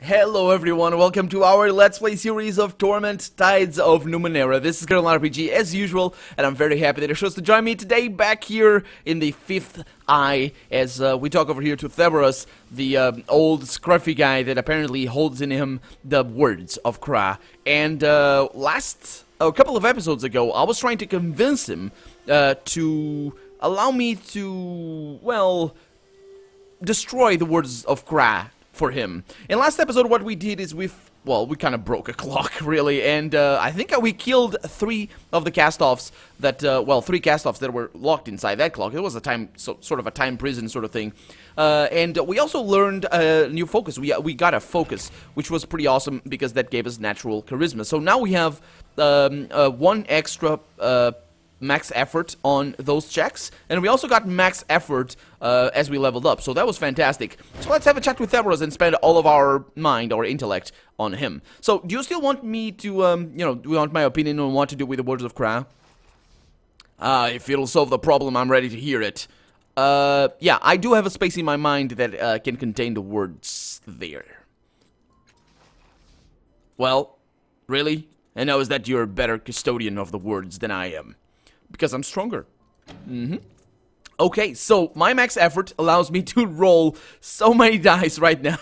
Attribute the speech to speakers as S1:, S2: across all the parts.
S1: Hello everyone, welcome to our Let's Play series of Torment, Tides of Numenera. This is Colonel RPG as usual, and I'm very happy that you're chose to join me today back here in the 5th Eye as we talk over here to Thurberus, the old scruffy guy that apparently holds in him the words of Kra. And a couple of episodes ago, I was trying to convince him to allow me to, well, destroy the words of Kra for him. In last episode, what we did is we kind of broke a clock, really, and I think we killed 3 of the cast-offs that, three cast-offs that were locked inside that clock. It was a sort of a time prison sort of thing. And we also learned a new focus. We got a focus, which was pretty awesome because that gave us natural charisma. So now we have 1 extra max effort on those checks, and we also got max effort as we leveled up, so that was fantastic. So let's have a chat with Thurberus and spend all of our mind or intellect on him. So do you still want me to, do you want my opinion on what to do with the words of Kra? If it'll solve the problem, I'm ready to hear it. Yeah, I do have a space in my mind that can contain the words there. Well, really? And now is that you're a better custodian of the words than I am? Because I'm stronger. Okay, so my max effort allows me to roll so many dice right now.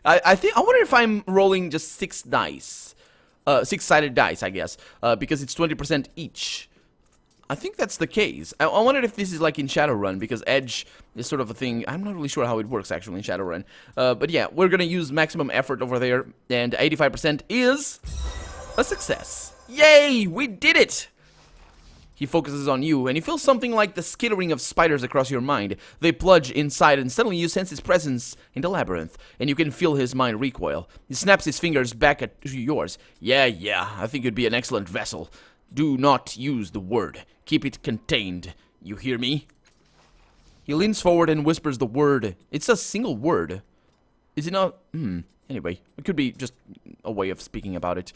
S1: I wonder if I'm rolling just 6 dice. 6-sided dice, I guess. Because it's 20% each. I think that's the case. I wonder if this is like in Shadowrun, because Edge is sort of a thing. I'm not really sure how it works actually in Shadowrun. But yeah, we're gonna use maximum effort over there. And 85% is a success. Yay! We did it! He focuses on you, and you feel something like the skittering of spiders across your mind. They plunge inside, and suddenly you sense his presence in the labyrinth, and you can feel his mind recoil. He snaps his fingers back at yours. Yeah, I think you'd be an excellent vessel. Do not use the word. Keep it contained. You hear me? He leans forward and whispers the word. It's a single word. Is it not? Anyway, it could be just a way of speaking about it.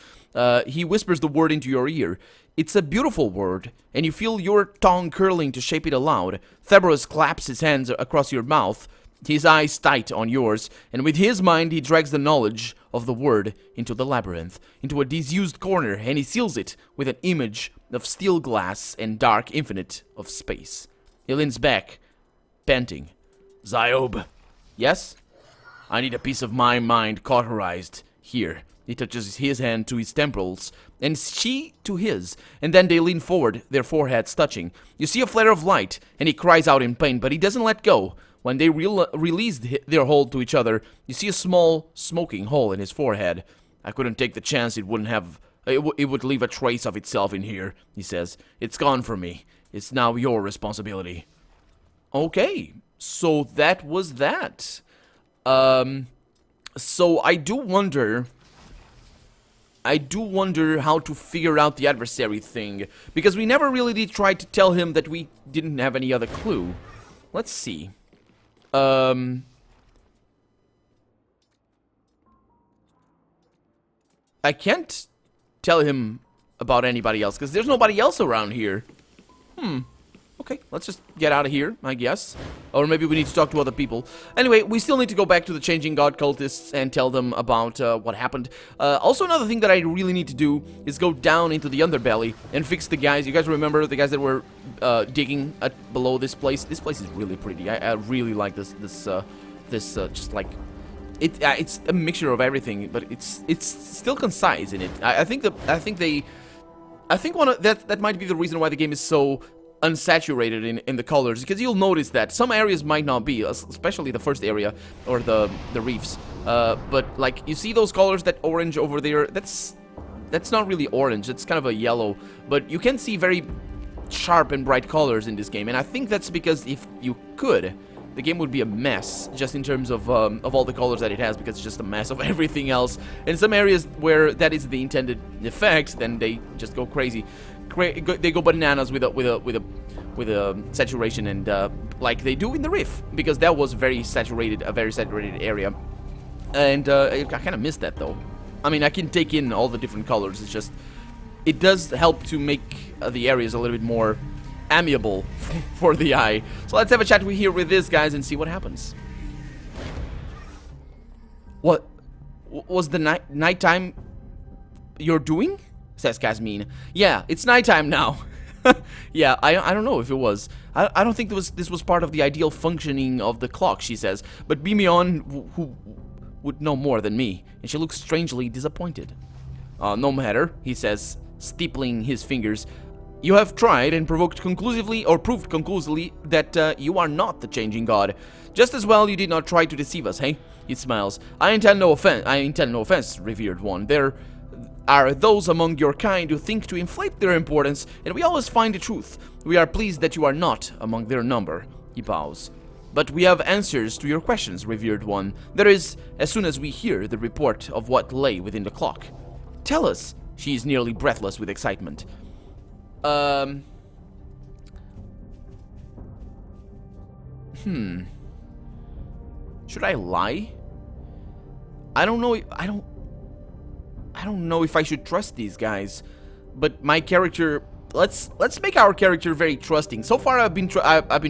S1: He whispers the word into your ear. It's a beautiful word, and you feel your tongue curling to shape it aloud. Thurberus claps his hands across your mouth, his eyes tight on yours, and with his mind he drags the knowledge of the word into the labyrinth, into a disused corner, and he seals it with an image of steel glass and dark infinite of space. He leans back, panting. Ziob. Yes? I need a piece of my mind cauterized. Here. He touches his hand to his temples, and she to his, and then they lean forward, their foreheads touching. You see a flare of light, and he cries out in pain, but he doesn't let go. When they release their hold to each other, you see a small, smoking hole in his forehead. I couldn't take the chance it would leave a trace of itself in here, he says. It's gone from me. It's now your responsibility. Okay, so that was that. So I do wonder how to figure out the adversary thing, because we never really did try to tell him that we didn't have any other clue. Let's see. I can't tell him about anybody else, because there's nobody else around here. Okay, let's just get out of here, I guess. Or maybe we need to talk to other people. Anyway, we still need to go back to the Changing God cultists and tell them about what happened. Also, another thing that I really need to do is go down into the underbelly and fix the guys. You guys remember the guys that were digging below this place? This place is really pretty. I really like this just like... it's a mixture of everything, but it's still concise in it. I think that might be the reason why the game is so unsaturated in the colors, because you'll notice that some areas might not be, especially the first area or the reefs, but like you see those colors, that orange over there, that's not really orange, it's kind of a yellow, but you can see very sharp and bright colors in this game, and I think that's because if you could, the game would be a mess, just in terms of all the colors that it has, because it's just a mess of everything else. In some areas where that is the intended effect, then they just go crazy. They go bananas with a saturation, and like they do in the Rift, because that was a very saturated area, and I kind of missed that though. I mean, I can take in all the different colors. It's just it does help to make the areas a little bit more amiable for the eye. So let's have a chat here with these guys and see what happens. What? Was the nighttime you're doing? Says Casmine. Yeah, it's nighttime now. Yeah, I don't know if it was. I don't think this was part of the ideal functioning of the clock, she says. But Bimeon, who would know more than me, and she looks strangely disappointed. No matter, he says, steepling his fingers. You have tried and proved conclusively that you are not the changing god. Just as well you did not try to deceive us, hey? He smiles. I intend no offense, revered one. There are those among your kind who think to inflate their importance, and we always find the truth. We are pleased that you are not among their number. He bows. But we have answers to your questions, revered one. That is, as soon as we hear the report of what lay within the clock. Tell us. She is nearly breathless with excitement. Should I lie? I don't know. I don't know if I should trust these guys. But my character, let's make our character very trusting. So far, I've been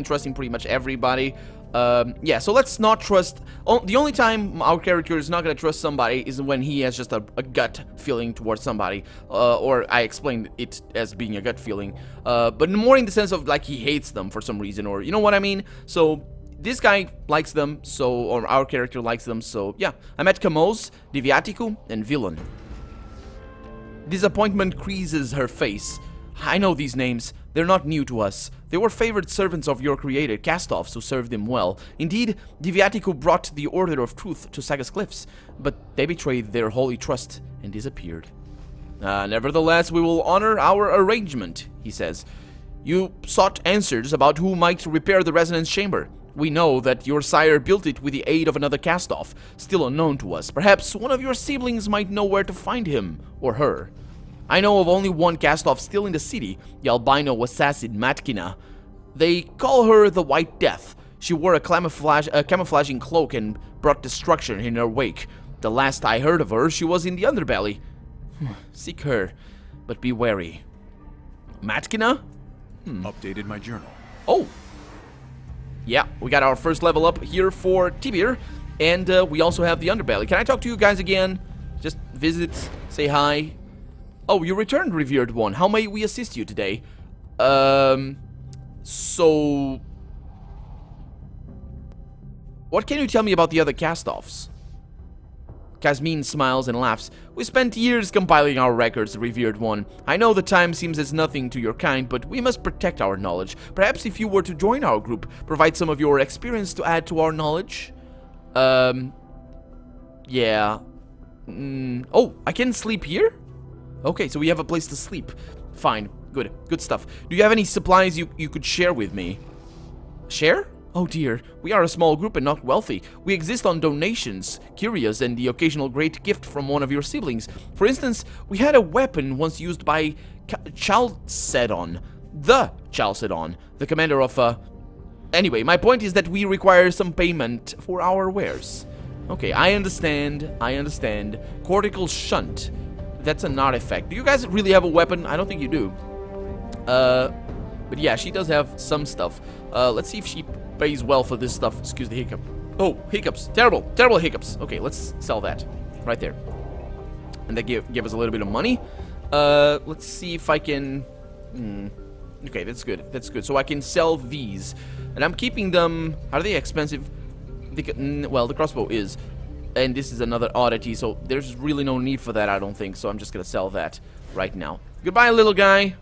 S1: trusting pretty much everybody. Yeah, so let's not trust. The only time our character is not gonna trust somebody is when he has just a gut feeling towards somebody, or I explained it as being a gut feeling, but more in the sense of like he hates them for some reason, or you know what I mean. So this guy likes them, or our character likes them. So yeah, I met Kamos, Diviatiku, and Villain. Disappointment creases her face. I know these names. They're not new to us. They were favored servants of your creator, cast-offs who served him well. Indeed, Diviatiku brought the Order of Truth to Saga's Cliffs, but they betrayed their holy trust and disappeared. Nevertheless, we will honor our arrangement, he says. You sought answers about who might repair the resonance chamber. We know that your sire built it with the aid of another cast-off, still unknown to us. Perhaps one of your siblings might know where to find him, or her. I know of only one cast-off still in the city, the albino assassin Matkina. They call her the White Death. She wore a camouflaging cloak and brought destruction in her wake. The last I heard of her, she was in the underbelly. Seek her, but be wary. Matkina?
S2: Updated my journal.
S1: Oh. Yeah, we got our first level up here for Tibir, and we also have the underbelly. Can I talk to you guys again? Just visit, say hi. Oh, you returned, revered one. How may we assist you today? So... What can you tell me about the other cast-offs? Casmine smiles and laughs. We spent years compiling our records, revered one. I know the time seems as nothing to your kind, but we must protect our knowledge. Perhaps if you were to join our group, provide some of your experience to add to our knowledge? Yeah. Oh, I can sleep here? Okay, so we have a place to sleep. Fine. Good. Good stuff. Do you have any supplies you could share with me? Share? Oh dear. We are a small group and not wealthy. We exist on donations, curios, and the occasional great gift from one of your siblings. For instance, we had a weapon once used by Chalcedon. The Chalcedon. The commander of, Anyway, my point is that we require some payment for our wares. Okay, I understand. Cortical shunt. That's an artifact. Do you guys really have a weapon? I don't think you do. But yeah, she does have some stuff. Let's see if she pays well for this stuff. Excuse the hiccup. Oh, hiccups. Terrible hiccups. Okay, let's sell that. Right there. And that give us a little bit of money. Let's see if I can... Okay, that's good. So I can sell these. And I'm keeping them... Are they expensive? Well, the crossbow is... And this is another oddity, so there's really no need for that, I don't think. So I'm just gonna sell that right now. Goodbye, little guy.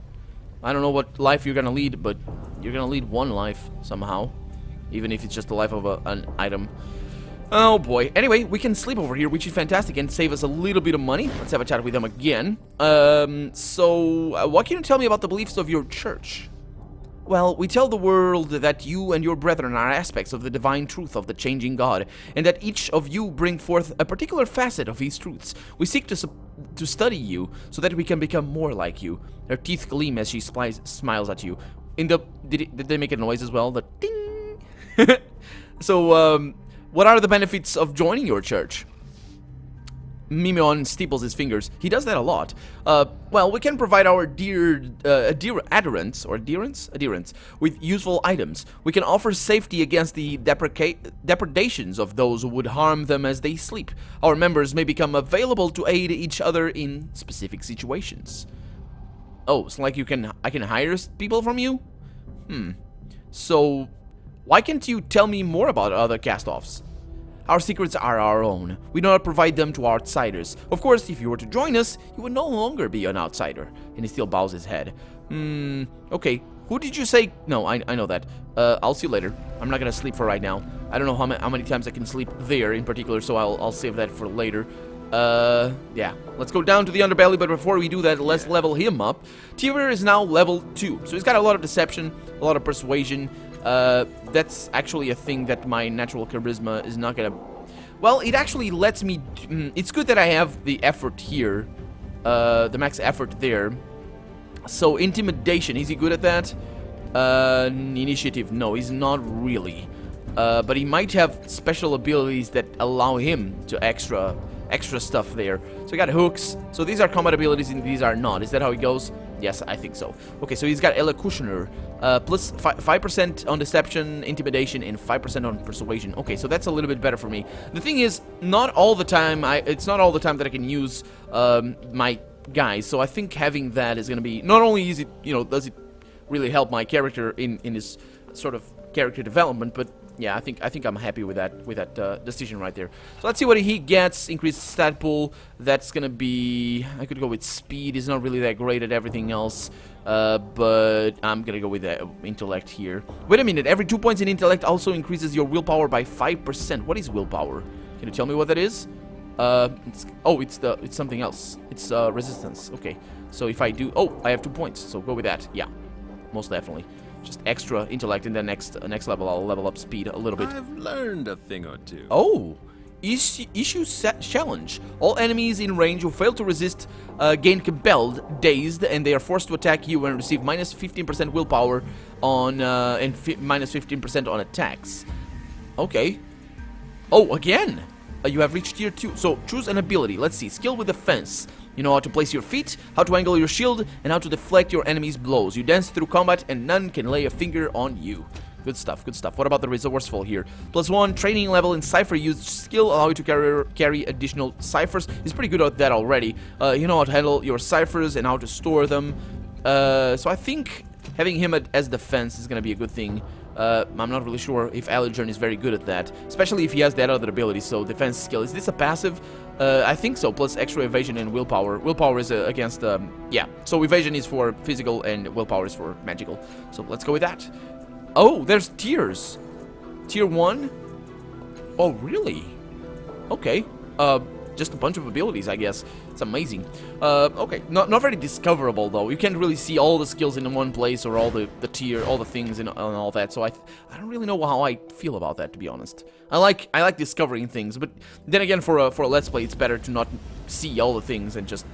S1: I don't know what life you're gonna lead, but you're gonna lead one life somehow. Even if it's just the life of an item. Oh boy. Anyway, we can sleep over here, which is fantastic, and save us a little bit of money. Let's have a chat with them again. What can you tell me about the beliefs of your church? Well, we tell the world that you and your brethren are aspects of the divine truth of the changing God, and that each of you bring forth a particular facet of these truths. We seek to study you, so that we can become more like you. Her teeth gleam as she smiles at you. Did they make a noise as well? The ding! So, what are the benefits of joining your church? Mimeon steeples his fingers. He does that a lot. Well, we can provide our adherents with useful items. We can offer safety against the depredations of those who would harm them as they sleep. Our members may become available to aid each other in specific situations. Oh, it's like I can hire people from you? So, why can't you tell me more about other cast-offs? Our secrets are our own. We do not provide them to outsiders. Of course, if you were to join us, you would no longer be an outsider. And he still bows his head. Okay. Who did you say? No, I know that. I'll see you later. I'm not gonna sleep for right now. I don't know how many times I can sleep there in particular, so I'll save that for later. Yeah. Let's go down to the underbelly, but before we do that, let's level him up. Thurberus is now level 2, so he's got a lot of deception, a lot of persuasion. That's actually a thing that my natural charisma is not gonna... Well, it actually lets me... It's good that I have the effort here. The max effort there. So, intimidation, is he good at that? Initiative, no, he's not really. But he might have special abilities that allow him to extra stuff there. So we got hooks. So these are combat abilities and these are not. Is that how it goes? Yes, I think so. Okay, so he's got Elocutioner. Plus 5% on deception, intimidation, and 5% on persuasion. Okay, so that's a little bit better for me. The thing is, not all the time, it's not all the time that I can use my guys. So I think having that is going to be, not only is it, does it really help my character in his sort of character development, but yeah, I think I'm happy with that decision right there. So let's see what he gets. Increased stat pool. That's gonna be... I could go with speed. He's not really that great at everything else. But I'm gonna go with intellect here. Wait a minute. Every 2 points in intellect also increases your willpower by 5%. What is willpower? Can you tell me what that is? It's something else. It's resistance. Okay. So if I do... Oh, I have 2 points. So go with that. Yeah, most definitely. Just extra intellect, and then next level I'll level up speed a little bit.
S2: I've learned a thing or two.
S1: Oh, issue set challenge. All enemies in range who fail to resist gain compelled, dazed, and they are forced to attack you and receive minus 15% willpower on and minus 15% on attacks. Okay. Oh, again. You have reached tier 2. So choose an ability. Let's see. Skill with defense. You know how to place your feet, how to angle your shield, and how to deflect your enemy's blows. You dance through combat, and none can lay a finger on you. Good stuff, good stuff. What about the resourceful here? +1 training level in cipher use skill, allow you to carry additional ciphers. He's pretty good at that already. You know how to handle your ciphers and how to store them. So I think having him as defense is going to be a good thing. I'm not really sure if Allergen is very good at that, especially if he has that other ability. So defense skill, is this a passive? I think so, plus extra evasion and willpower. Willpower is against, yeah. So evasion is for physical and willpower is for magical. So let's go with that. Oh, there's tiers. Tier 1? Oh, really? Okay. Just a bunch of abilities, I guess. It's amazing. Okay, not very discoverable though. You can't really see all the skills in one place or all the tier, all the things and all that. So I don't really know how I feel about that, to be honest. I like discovering things, but then again, for a let's play, it's better to not see all the things and just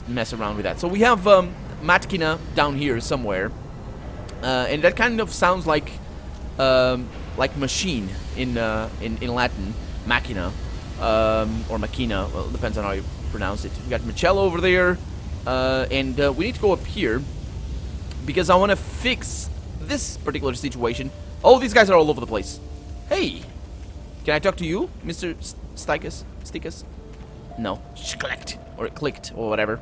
S1: mess around with that. So we have Matkina down here somewhere, and that kind of sounds like machine in Latin, machina. Or machina, well, it depends on how you pronounce it. We got Michello over there, and we need to go up here because I want to fix this particular situation. Oh, these guys are all over the place. Hey, can I talk to you, Mr. Stikeez? No, clicked or clicked or whatever.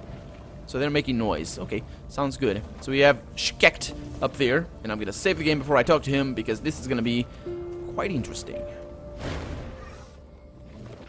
S1: So they're making noise. Okay, sounds good. So we have Shkekt up there, and I'm gonna save the game before I talk to him because this is gonna be quite interesting.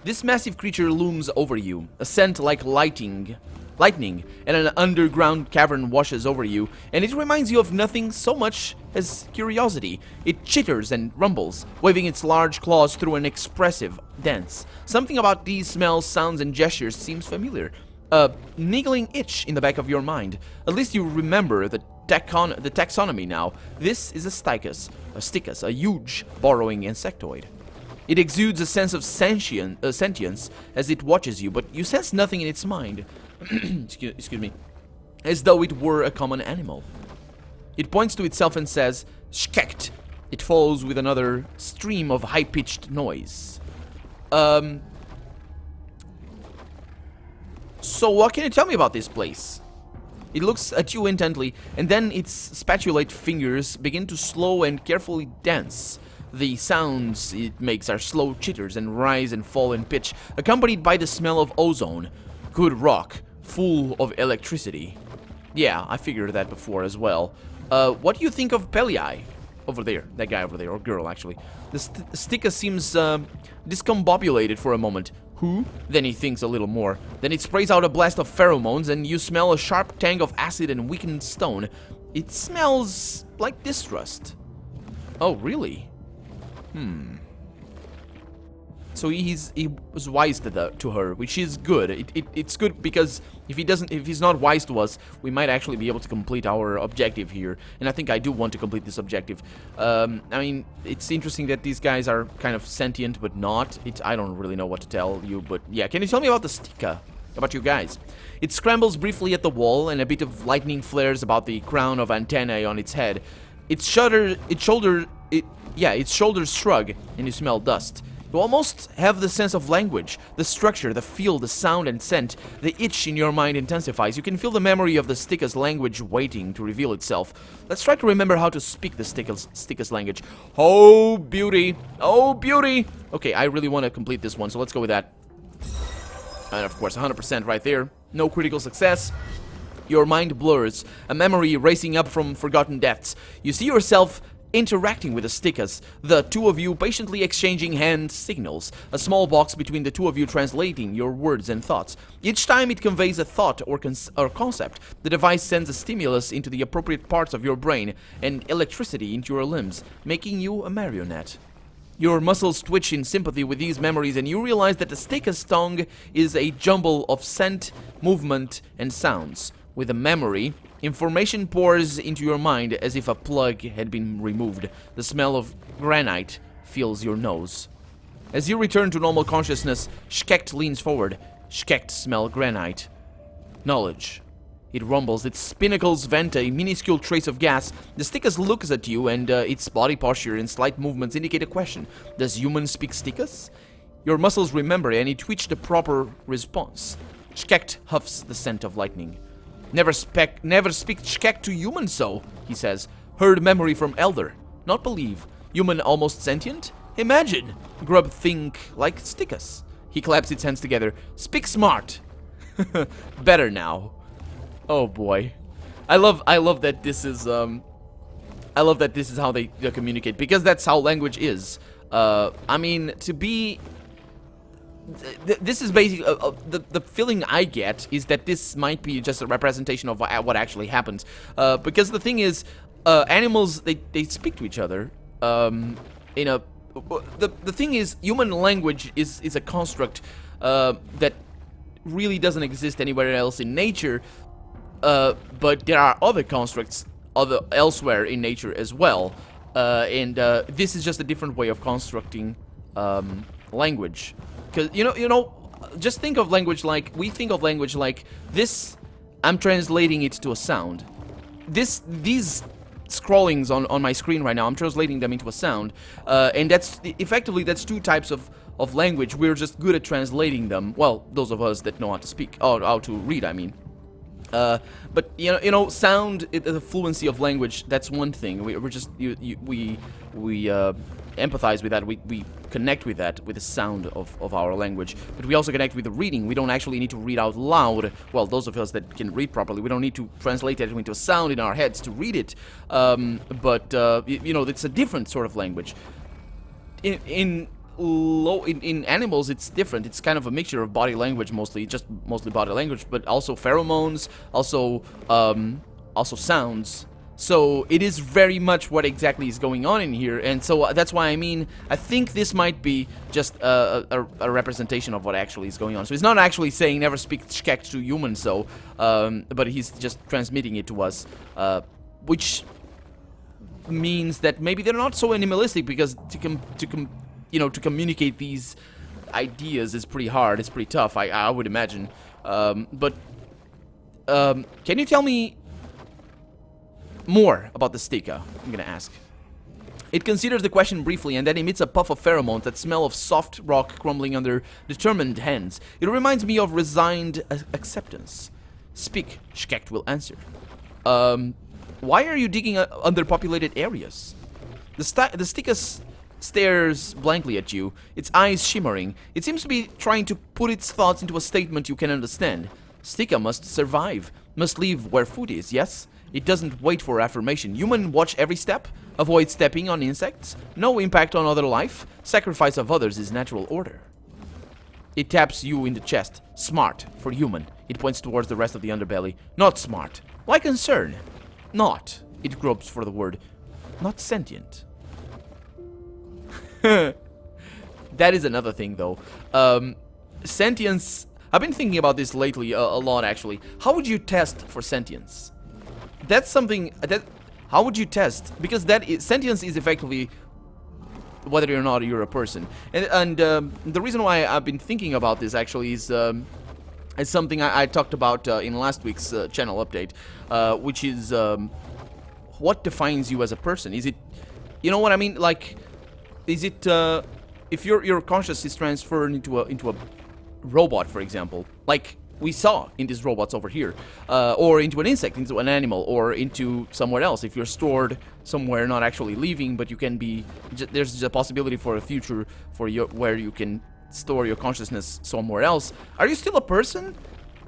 S1: This massive creature looms over you, a scent like lightning, and an underground cavern washes over you, and it reminds you of nothing so much as curiosity. It chitters and rumbles, waving its large claws through an expressive dance. Something about these smells, sounds, and gestures seems familiar. A niggling itch in the back of your mind. At least you remember the taxonomy now. This is a Stikeez, a huge burrowing insectoid. It exudes a sense of sentience as it watches you, but you sense nothing in its mind. Excuse me. As though it were a common animal. It points to itself and says, Shkekt. It follows with another stream of high-pitched noise. So what can you tell me about this place? It looks at you intently, and then its spatulate fingers begin to slow and carefully dance. The sounds it makes are slow chitters and rise and fall in pitch, accompanied by the smell of ozone. Good rock, full of electricity. Yeah, I figured that before as well. What do you think of Pelii? Over there, that guy over there, or girl actually. The Stikeez seems discombobulated for a moment. Who? Then he thinks a little more. Then it sprays out a blast of pheromones, and you smell a sharp tang of acid and weakened stone. It smells like distrust. Oh, really? So he was wise to her, which is good. It's good because if he's not wise to us, we might actually be able to complete our objective here. And I think I do want to complete this objective. I mean, it's interesting that these guys are kind of sentient, but not. I don't really know what to tell you, but yeah. Can you tell me about the Stikeez? About you guys? It scrambles briefly at the wall, and a bit of lightning flares about the crown of antennae on its head. Its shoulders shrug, and you smell dust. You almost have the sense of language, the structure, the feel, the sound and scent. The itch in your mind intensifies. You can feel the memory of the Stikeez language waiting to reveal itself. Let's try to remember how to speak the Stikeez language. Oh, beauty. Oh, beauty. Okay, I really want to complete this one, so let's go with that. And of course, 100% right there. No critical success. Your mind blurs, a memory racing up from forgotten depths. You see yourself interacting with the Stikeez, the two of you patiently exchanging hand signals, a small box between the two of you translating your words and thoughts. Each time it conveys a thought or concept, the device sends a stimulus into the appropriate parts of your brain and electricity into your limbs, making you a marionette. Your muscles twitch in sympathy with these memories, and you realize that the Stikeez tongue is a jumble of scent, movement, and sounds. With a memory, information pours into your mind as if a plug had been removed. The smell of granite fills your nose. As you return to normal consciousness, Skekt leans forward. Skekt smell granite. Knowledge. It rumbles, its pinnacles vent a minuscule trace of gas. The Stikeez looks at you, and its body posture and slight movements indicate a question. Does human speak Stikeez? Your muscles remember, and you twitch the proper response. Skekt huffs the scent of lightning. Never speak Skekt to human so, he says. Heard memory from elder. Not believe. Human almost sentient? Imagine. Grub think like Stikeez. He claps its hands together. Speak smart. Better now. Oh boy. I love that this is how they communicate, because that's how language is. I mean, to be this is basically the feeling I get is that this might be just a representation of what actually happens, because the thing is, animals they speak to each other in a the thing is, human language is a construct that really doesn't exist anywhere else in nature, but there are other constructs elsewhere in nature as well, and this is just a different way of constructing language. Because, you know, just think of language like, we think of language like this. I'm translating it to a sound. These scrollings on my screen right now, I'm translating them into a sound. And that's, effectively, that's two types of language. We're just good at translating them. Well, those of us that know how to speak, or how to read, I mean. But you know, sound, the fluency of language, that's one thing. We're just we empathize with that. We connect with that, with the sound of our language. But we also connect with the reading. We don't actually need to read out loud. Well, those of us that can read properly, we don't need to translate it into a sound in our heads to read it. But you know, it's a different sort of language. In animals, it's different. It's kind of a mixture of body language, mostly body language, but also pheromones, also sounds. So it is very much what exactly is going on in here, and so that's why I think this might be just a representation of what actually is going on. So he's not actually saying never speak Skekt to humans, so, but he's just transmitting it to us, which means that maybe they're not so animalistic, because to communicate these ideas is pretty hard. It's pretty tough, I would imagine. But can you tell me more about the Stikeez? I'm gonna ask. It considers the question briefly and then emits a puff of pheromones that smell of soft rock crumbling under determined hands. It reminds me of resigned acceptance. Speak, Skekt will answer. Why are you digging underpopulated areas? The Stikeez stares blankly at you, its eyes shimmering. It seems to be trying to put its thoughts into a statement you can understand. Stikeez must survive, must live where food is, yes? It doesn't wait for affirmation. Human watch every step, avoid stepping on insects, no impact on other life, sacrifice of others is natural order. It taps you in the chest. Smart, for human. It points towards the rest of the underbelly. Not smart. Why concern? Not. It gropes for the word. Not sentient. That is another thing, though. Sentience... I've been thinking about this lately a lot, actually. How would you test for sentience? That's something... How would you test? Because sentience is effectively whether or not you're a person. And the reason why I've been thinking about this, actually, is something I talked about in last week's channel update, which is what defines you as a person? Is it... You know what I mean? Like... Is it, if your consciousness is transferred into a robot, for example, like we saw in these robots over here, or into an insect, into an animal, or into somewhere else. If you're stored somewhere, not actually leaving, but you can be, there's a possibility for a future for where you can store your consciousness somewhere else. Are you still a person?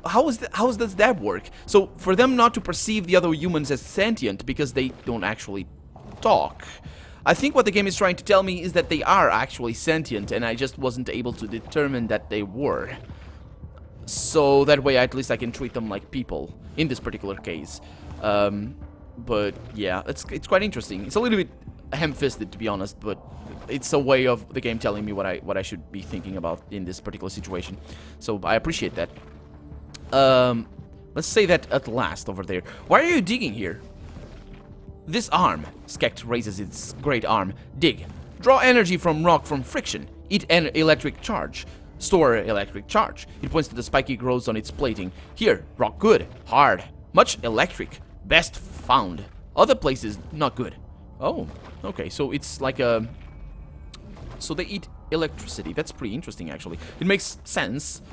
S1: How does that work? So for them not to perceive the other humans as sentient because they don't actually talk. I think what the game is trying to tell me is that they are actually sentient, and I just wasn't able to determine that they were. So that way, at least I can treat them like people, in this particular case. But yeah, it's quite interesting. It's a little bit ham-fisted, to be honest, but it's a way of the game telling me what I should be thinking about in this particular situation. So I appreciate that. Let's say that at last over there. Why are you digging here? This arm. Skekt raises its great arm. Dig. Draw energy from rock from friction. Eat an electric charge. Store electric charge. It points to the spiky growths on its plating. Here, rock good. Hard. Much electric. Best found. Other places, not good. Oh, okay. So it's like a... So they eat electricity. That's pretty interesting, actually. It makes sense.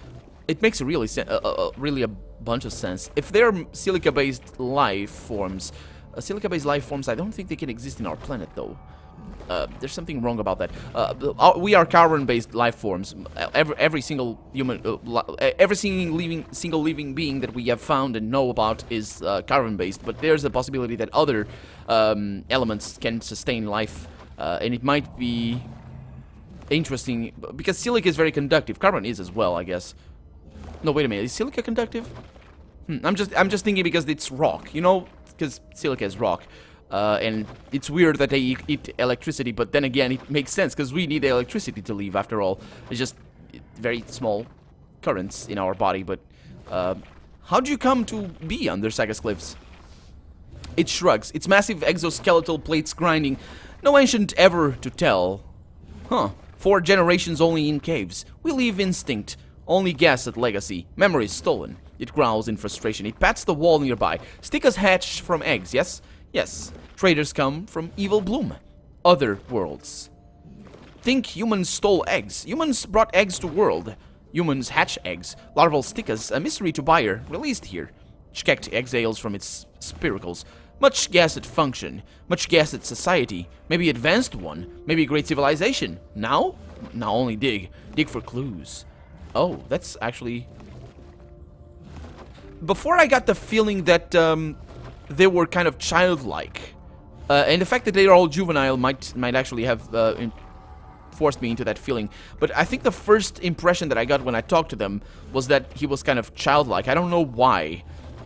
S1: It makes really a bunch of sense. If they're silica-based life forms... Silica-based life forms, I don't think they can exist in our planet, though. There's something wrong about that. We are carbon-based life forms. Every single human, every single living being that we have found and know about is carbon-based. But there's a possibility that other elements can sustain life, and it might be interesting because silica is very conductive. Carbon is as well, I guess. No, wait a minute. Is silica conductive? I'm just thinking because it's rock, you know. Because silica is rock, and it's weird that they eat electricity, but then again, it makes sense, because we need electricity to live, after all. It's just very small currents in our body, but how do you come to be under Stikeez cliffs? It shrugs, its massive exoskeletal plates grinding. No ancient ever to tell. Huh, 4 generations only in caves. We leave instinct, only guess at legacy. Memories stolen. It growls in frustration. It pats the wall nearby. Stikeez hatch from eggs, yes? Yes. Traders come from evil bloom. Other worlds. Think humans stole eggs. Humans brought eggs to world. Humans hatch eggs. Larval Stikeez, a mystery to buyer, released here. Skekt exhales from its spiracles. Much gassed function. Much gassed society. Maybe advanced one. Maybe great civilization. Now? Now only dig. Dig for clues. Oh, that's actually... Before I got the feeling that they were kind of childlike, and the fact that they are all juvenile might actually have forced me into that feeling. But I think the first impression that I got when I talked to them was that he was kind of childlike. I don't know why.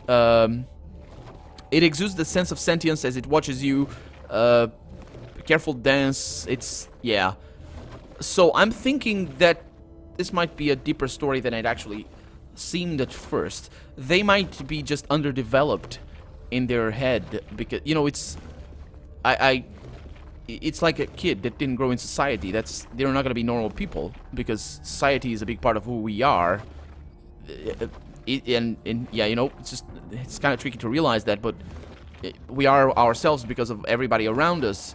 S1: It exudes the sense of sentience as it watches you. Careful dance. It's yeah. So I'm thinking that this might be a deeper story than it actually seemed at first. They might be just underdeveloped in their head because, you know, it's it's like a kid that didn't grow in society. They're not gonna be normal people because society is a big part of who we are. And yeah, you know, it's kind of tricky to realize that, but we are ourselves because of everybody around us.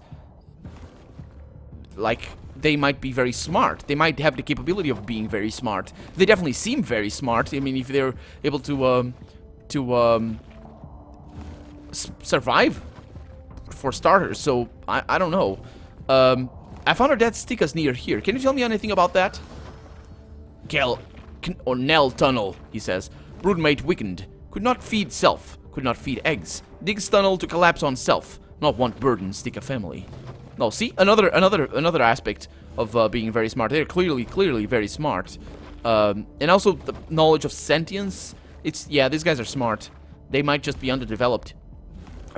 S1: like they might be very smart. They might have the capability of being very smart. They definitely seem very smart. I mean, if they're able to survive, for starters. So I don't know. I found our dead Stikeez near here. Can you tell me anything about that? Nell tunnel, he says. Broodmate weakened. Could not feed self. Could not feed eggs. Digs tunnel to collapse on self. Not want burden Stikeez family. No, see? Another aspect of being very smart. They're clearly very smart. And also the knowledge of sentience. Yeah, these guys are smart. They might just be underdeveloped.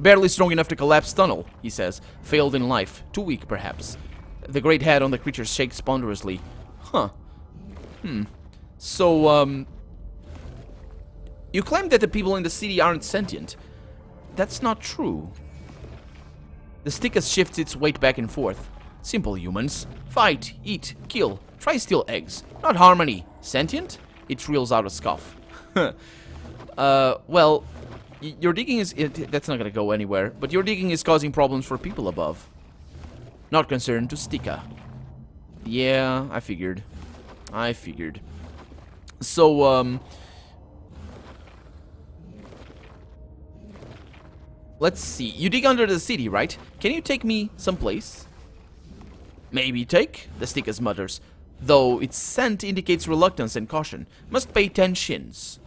S1: Barely strong enough to collapse tunnel, he says. Failed in life. Too weak, perhaps. The great head on the creature shakes ponderously. Huh. So, you claim that the people in the city aren't sentient. That's not true. The Stikeez shifts its weight back and forth. Simple humans. Fight, eat, kill. Try steal eggs. Not harmony. Sentient? It reels out a scoff. Well, your digging is... that's not gonna go anywhere. But your digging is causing problems for people above. Not concerned to Stikeez. Yeah, I figured. So, let's see. You dig under the city, right? Can you take me someplace? Maybe take, the Stikeez mutters. Though its scent indicates reluctance and caution. Must pay 10 shins.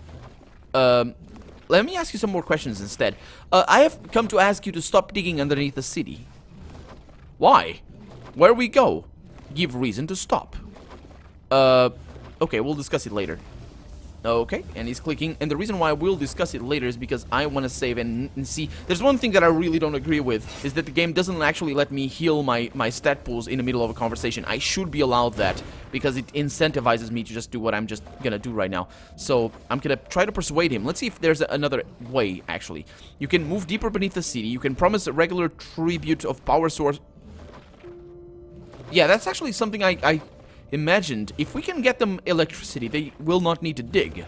S1: Let me ask you some more questions instead. I have come to ask you to stop digging underneath the city. Why? Where we go? Give reason to stop. Okay, we'll discuss it later. Okay, and he's clicking, and the reason why we'll discuss it later is because I want to save and see. There's one thing that I really don't agree with, is that the game doesn't actually let me heal my stat pools in the middle of a conversation. I should be allowed that, because it incentivizes me to just do what I'm just gonna do right now. So, I'm gonna try to persuade him. Let's see if there's another way, actually. You can move deeper beneath the city, you can promise a regular tribute of power source. Yeah, that's actually something I imagined. If we can get them electricity, they will not need to dig.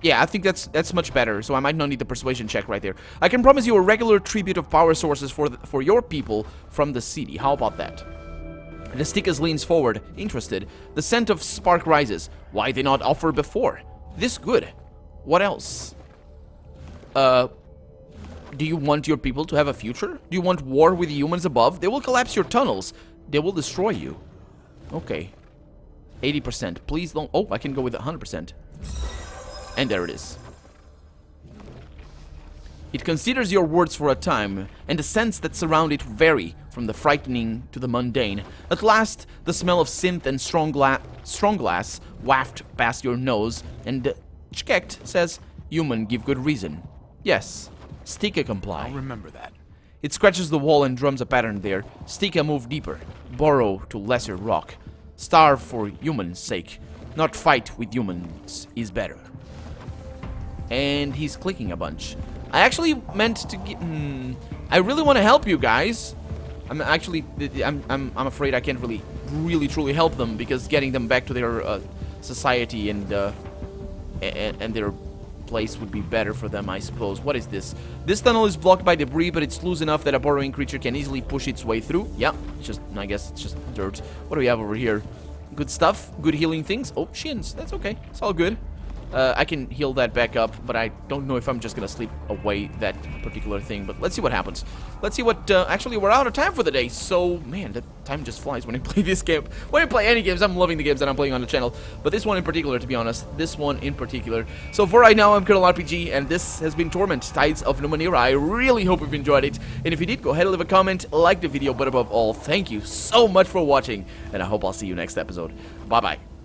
S1: Yeah, I think that's much better, so I might not need the persuasion check right there. I can promise you a regular tribute of power sources for your people from the city. How about that? The Stikeez leans forward, interested. The scent of spark rises. Why they not offer before? This good. What else? Do you want your people to have a future? Do you want war with the humans above? They will collapse your tunnels. They will destroy you. Okay. 80%. Please don't... Oh, I can go with 100%. And there it is. It considers your words for a time, and the scents that surround it vary from the frightening to the mundane. At last, the smell of synth and strong glass waft past your nose, and Chkekt says, human give good reason. Yes. Stikeez comply.
S2: I'll remember that.
S1: It scratches the wall and drums a pattern there. Stikeez move deeper. Burrow to lesser rock. Starve for human's sake. Not fight with humans is better. And he's clicking a bunch. I actually meant to get... I really want to help you guys. I'm afraid I can't really truly help them, because getting them back to their society and their place would be better for them, I suppose. What is this? This tunnel is blocked by debris, but it's loose enough that a burrowing creature can easily push its way through. Yeah, I guess it's just dirt. What do we have over here? Good stuff. Good healing things. Oh, shins. That's okay. It's all good. I can heal that back up, but I don't know if I'm just gonna sleep away that particular thing. But let's see what happens. Let's see what... actually, we're out of time for the day, so... Man, the time just flies when I play this game. When I play any games, I'm loving the games that I'm playing on the channel. But this one in particular, to be honest. This one in particular. So for right now, I'm Colonel RPG, and this has been Torment, Tides of Numenera. I really hope you've enjoyed it. And if you did, go ahead and leave a comment, like the video, but above all, thank you so much for watching. And I hope I'll see you next episode. Bye-bye.